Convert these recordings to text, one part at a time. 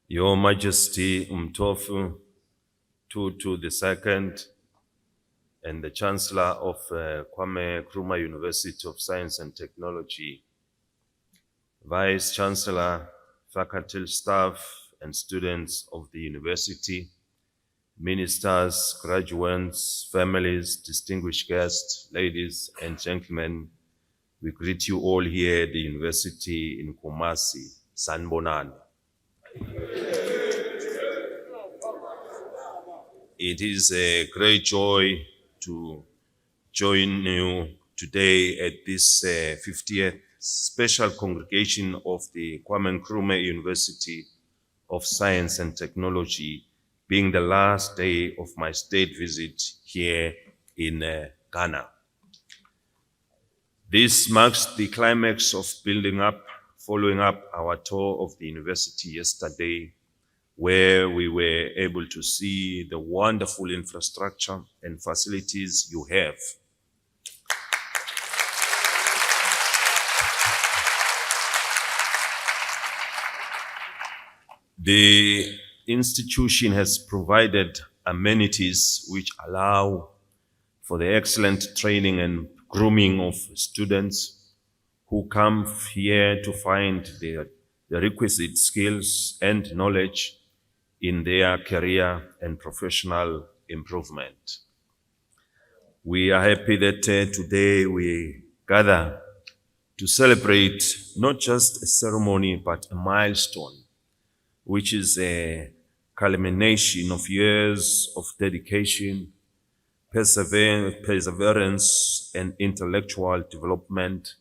Your Majesty Umtofu Tutu II and the Chancellor of Kwame Nkrumah University of Science and Technology, Vice Chancellor, faculty, staff, and students of the university, ministers, graduates, families, distinguished guests, ladies and gentlemen, we greet you all here at the university in Kumasi, Sanbonani. It is a great joy to join you today at this 50th special congregation of the Kwame Nkrumah University of Science and Technology, being the last day of my state visit here in Ghana. This marks the climax of following up our tour of the university yesterday, where we were able to see the wonderful infrastructure and facilities you have. The institution has provided amenities which allow for the excellent training and grooming of students who come here to find the requisite skills and knowledge in their career and professional improvement. We are happy that today we gather to celebrate not just a ceremony, but a milestone, which is a culmination of years of dedication, perseverance, and intellectual development,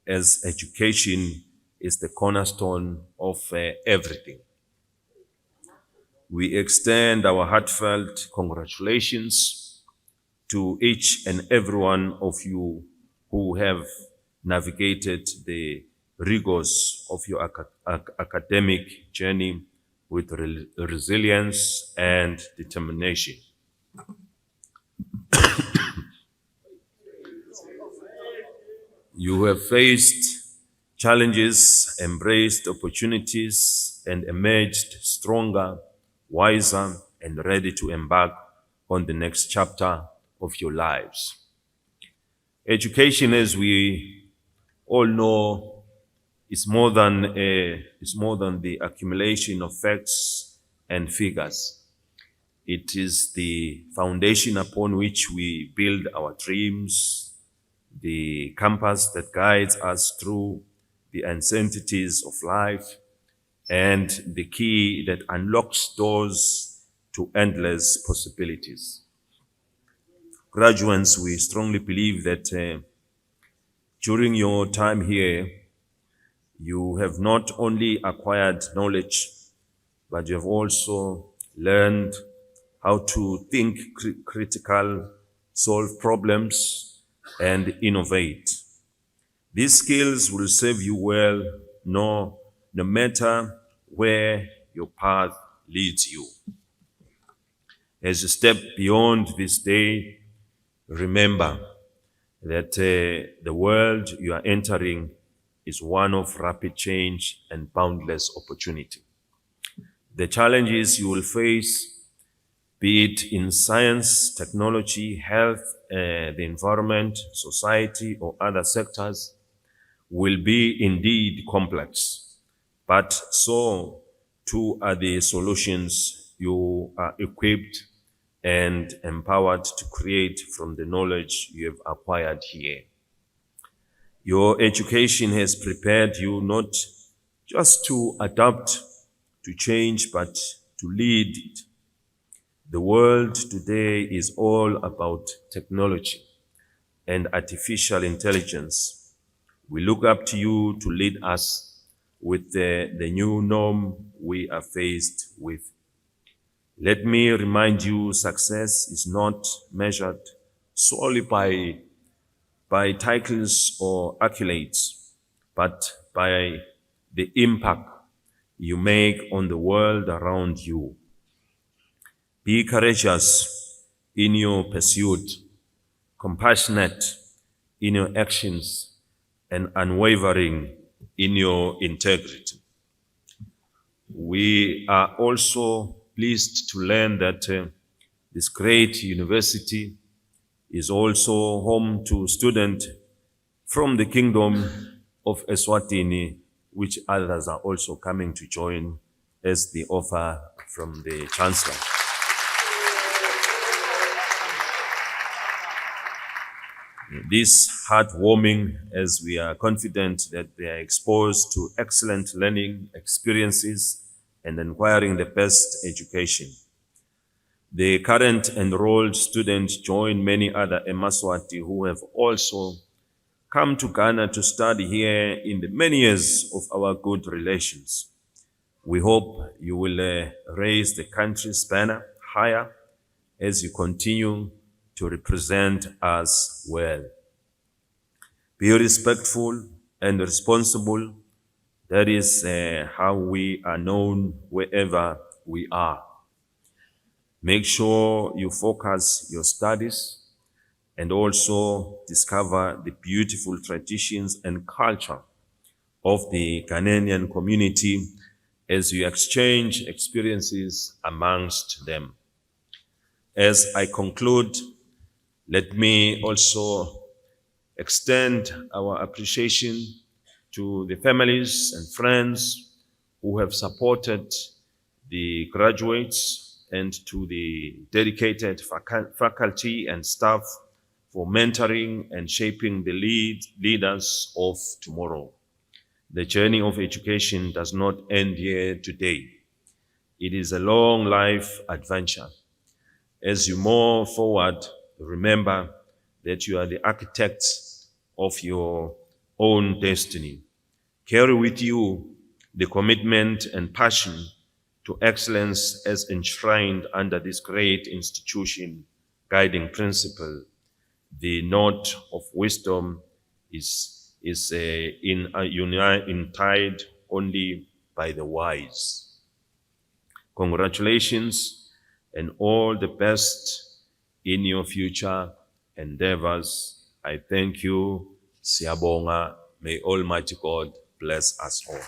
as education is the cornerstone of everything. We extend our heartfelt congratulations to each and every one of you who have navigated the rigors of your academic journey with resilience and determination. You have faced challenges, embraced opportunities, and emerged stronger, wiser, and ready to embark on the next chapter of your lives. Education, as we all know, is more than the accumulation of facts and figures. It is the foundation upon which we build our dreams, the compass that guides us through the uncertainties of life, and the key that unlocks doors to endless possibilities. Graduates, we strongly believe that during your time here, you have not only acquired knowledge, but you have also learned how to think critical, solve problems, and innovate. These skills will serve you well no matter where your path leads you. As you step beyond this day, remember that the world you are entering is one of rapid change and boundless opportunity. The challenges you will face, be it in science, technology, health, the environment, society, or other sectors, will be indeed complex, but so too are the solutions you are equipped and empowered to create from the knowledge you have acquired here. Your education has prepared you not just to adapt to change, but to lead it. The world today is all about technology and artificial intelligence. We look up to you to lead us with the new norm we are faced with. Let me remind you, success is not measured solely by titles or accolades, but by the impact you make on the world around you. Be courageous in your pursuit, compassionate in your actions, and unwavering in your integrity. We are also pleased to learn that this great university is also home to students from the Kingdom of Eswatini, which others are also coming to join as the offer from the Chancellor. This heartwarming, as we are confident that they are exposed to excellent learning experiences and acquiring the best education. The current enrolled students join many other Mswati who have also come to Ghana to study here in the many years of our good relations. We hope you will raise the country's banner higher as you continue to represent us well. Be respectful and responsible. That is how we are known wherever we are. Make sure you focus your studies and also discover the beautiful traditions and culture of the Ghanaian community as you exchange experiences amongst them. As I conclude, let me also extend our appreciation to the families and friends who have supported the graduates and to the dedicated faculty and staff for mentoring and shaping the leaders of tomorrow. The journey of education does not end here today. It is a long life adventure. As you move forward, remember that you are the architects of your own destiny. Carry with you the commitment and passion to excellence as enshrined under this great institution guiding principle. The knot of wisdom is tied only by the wise. Congratulations and all the best in your future endeavors. I thank you. Siyabonga. May Almighty God bless us all.